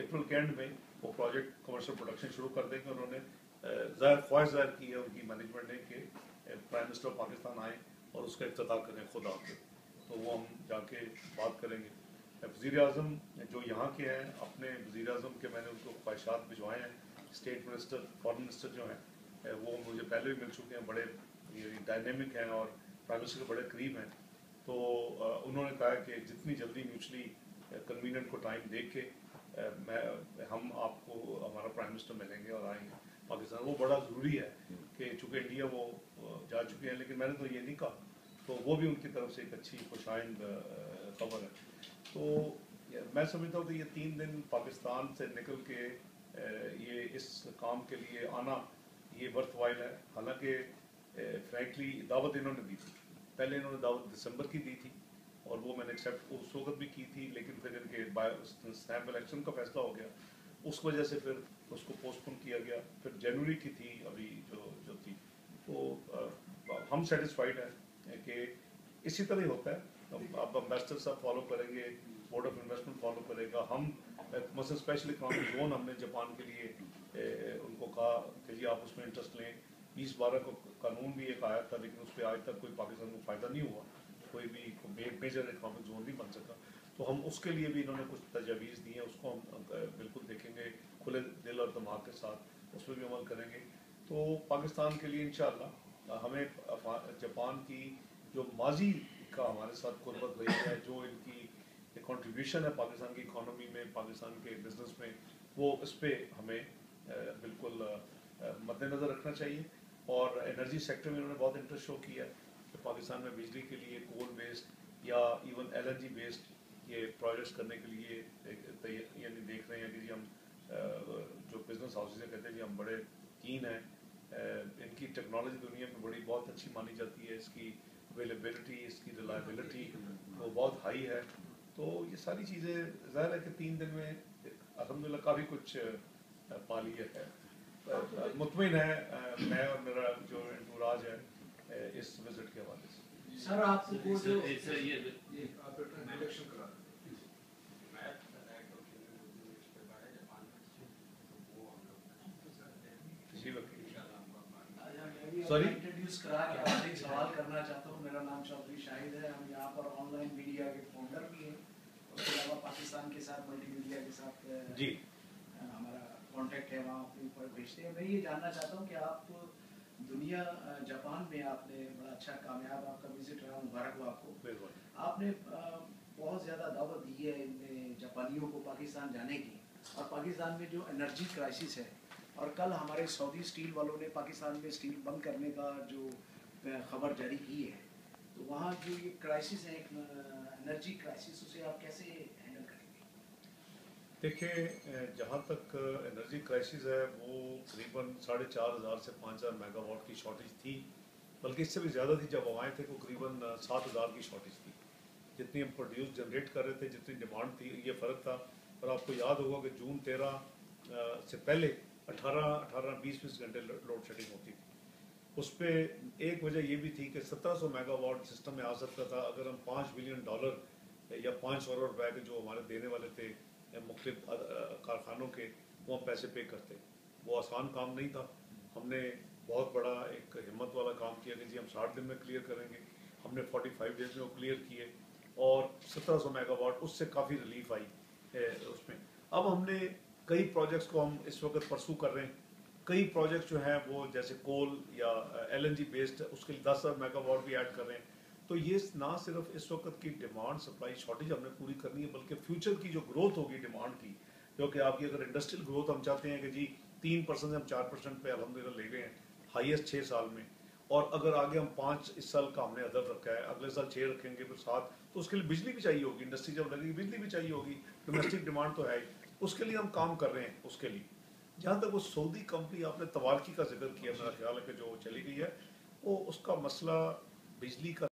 अप्रैल के एंड में वो प्रोजेक्ट कमर्शियल प्रोडक्शन शुरू कर देंगे। उन्होंने ख्वाहिश ज़ाहिर की है उनकी मैनेजमेंट ने कि प्राइम मिनिस्टर ऑफ पाकिस्तान आए और उसका इफ्तिताह करें खुद आके, तो वो हम जाके बात करेंगे। वज़ीर आज़म जो यहाँ के हैं, अपने वज़ीर आज़म के मैंने उनको ख्वाहिशात भिजवाए हैं। स्टेट मिनिस्टर, फॉरेन मिनिस्टर जो हैं वो मुझे पहले भी मिल चुके हैं, बड़े डायनेमिक हैं और प्राइम मिनिस्टर के बड़े करीब हैं। तो उन्होंने कहा कि जितनी जल्दी म्यूचुअली कन्वीनियंट को टाइम देख के हम आपको हमारा प्राइम मिनिस्टर मिलेंगे और आएंगे पाकिस्तान। वो बड़ा ज़रूरी है कि चूँकि इंडिया वो जा चुके हैं, लेकिन मैंने तो ये नहीं कहा, तो वो भी उनकी तरफ से एक अच्छी खुशाइंद खबर है। तो मैं समझता हूँ कि ये 3 दिन पाकिस्तान से निकल के ये इस काम के लिए आना ये वर्थ वाइल है। हालांकि फ्रैंकली दावत इन्होंने दी थी, पहले इन्होंने दावत दिसंबर की दी थी और वो मैंने एक्सेप्ट उस वक्त भी की थी, लेकिन फिर इनके स्नैप इलेक्शन का फैसला हो गया, उस वजह से फिर उसको पोस्टपोन किया गया। फिर जनवरी की थी अभी जो थी। तो हम सेटिस्फाइड हैं कि इसी तरह ही होता है। अब एम्बेसडर साहब फॉलो करेंगे, बोर्ड ऑफ इन्वेस्टमेंट फॉलो करेगा। हम मतलब स्पेशल इकोनॉमिक जोन हमने जापान के लिए उनको कहा कि जी आप उसमें इंटरेस्ट लें। 2012 को कानून भी एक आया था, लेकिन उस पर आज तक कोई पाकिस्तान को फ़ायदा नहीं हुआ, कोई भी मेजर इकोनॉमिक जोन नहीं बन सका। तो हम उसके लिए भी इन्होंने कुछ तजावीज़ दी हैं, उसको हम बिल्कुल देखेंगे खुले दिल और दिमाग के साथ, उसमें भी अमल करेंगे। तो पाकिस्तान के लिए इंशाअल्लाह हमें जापान की जो माजी का हमारे साथ कुर्बत रही है, जो इनकी कंट्रीब्यूशन है पाकिस्तान की इकोनॉमी में, पाकिस्तान के बिजनेस में, वो इस पर हमें बिल्कुल मद्देनज़र रखना चाहिए। और एनर्जी सेक्टर में इन्होंने बहुत इंटरेस्ट शो किया है कि पाकिस्तान में बिजली के लिए कोल बेस्ड या इवन LNG बेस्ड ये प्रोजेक्ट्स करने के लिए यानी देख रहे हैं कि जी हम जो बिजनेस हाउसेज हैं कहते हैं जी हम बड़े कीन हैं। इनकी टेक्नोलॉजी दुनिया में बड़ी बहुत अच्छी मानी जाती है, इसकी अवेलेबिलिटी, इसकी रिलायबिलिटी वो बहुत हाई है। तो ये सारी चीज़ें ज़ाहिर है कि 3 दिन में अल्हम्दुलिल्लाह काफ़ी कुछ पा लिया है। मुतमिन है मैं और मेरा जो इंटूराज है इस विजिट के हवाले से। सर आपको जो सॉरी इंट्रोड्यूस करा के आपसे एक सवाल करना चाहता हूँ। मेरा नाम चौधरी शाहिद है, हम यहाँ पर ऑनलाइन मीडिया के फाउंडर भी हैं, उसके अलावा पाकिस्तान के साथ मल्टी मीडिया के साथ जी हमारा कांटेक्ट है, वहाँ अपने ऊपर भेजते हैं। मैं ये जानना चाहता हूँ कि आप दुनिया जापान में आपने बड़ा अच्छा कामयाब आपका विजिट रहा, मुबारक हो आपको। आपने बहुत ज़्यादा दावत दी है इन जापानियों को पाकिस्तान जाने की, और पाकिस्तान में जो एनर्जी क्राइसिस है, और कल हमारे सऊदी स्टील वालों ने पाकिस्तान में स्टील बंद करने का जो खबर जारी की है, तो वहाँ जो ये क्राइसिस है एनर्जी क्राइसिस, उसे आप कैसे हैंडल करेंगे? देखिए जहाँ तक एनर्जी क्राइसिस है वो करीबन 4,500 से 5,000 मेगावाट की शॉर्टेज थी, बल्कि इससे भी ज़्यादा थी। जब हम आए थे तो करीबन 7,000 की शॉर्टेज थी। जितनी हम प्रोड्यूस जनरेट कर रहे थे, जितनी डिमांड थी, ये फ़र्क था। और आपको याद होगा कि जून 13 से पहले 18-20 घंटे लोड शेडिंग होती थी। उस पर एक वजह ये भी थी कि 1700 मेगावाट सिस्टम में आ सकता था अगर हम $5 बिलियन या 5 करोड़ रुपए के जो हमारे देने वाले थे मुख्तलिफ कारखानों के, वो हम पैसे पे करते। वो आसान काम नहीं था। हमने बहुत बड़ा एक हिम्मत वाला काम किया कि जी हम 60 दिन में क्लियर करेंगे। हमने 45 डेज में वो क्लियर किए और 1700 मेगावाट, उससे काफ़ी रिलीफ आई उसमें। अब हमने कई प्रोजेक्ट्स को हम इस वक्त परसू कर रहे हैं। कई प्रोजेक्ट्स जो हैं वो जैसे कोल या LNG बेस्ड, उसके लिए 10,000 मेगावाट भी ऐड कर रहे हैं। तो ये ना सिर्फ इस वक्त की डिमांड सप्लाई शॉर्टेज हमने पूरी करनी है, बल्कि फ्यूचर की जो ग्रोथ होगी डिमांड की, जो कि आपकी अगर इंडस्ट्रियल ग्रोथ हम चाहते हैं कि जी 3% से हम 4% पे अल्हम्दुलिल्लाह ले गए हैं हाईएस्ट 6 साल में, और अगर आगे हम 5 इस साल का हमने हदफ रखा है, अगले साल 6 रखेंगे, फिर 7, तो उसके लिए बिजली भी चाहिए होगी। इंडस्ट्री जब लगेगी बिजली भी चाहिए होगी, डोमेस्टिक डिमांड तो है ही, उसके लिए हम काम कर रहे हैं। उसके लिए जहाँ तक वो सऊदी कंपनी आपने तवारकी का जिक्र किया, मेरा ख्याल है कि जो चली गई है, वो उसका मसला बिजली का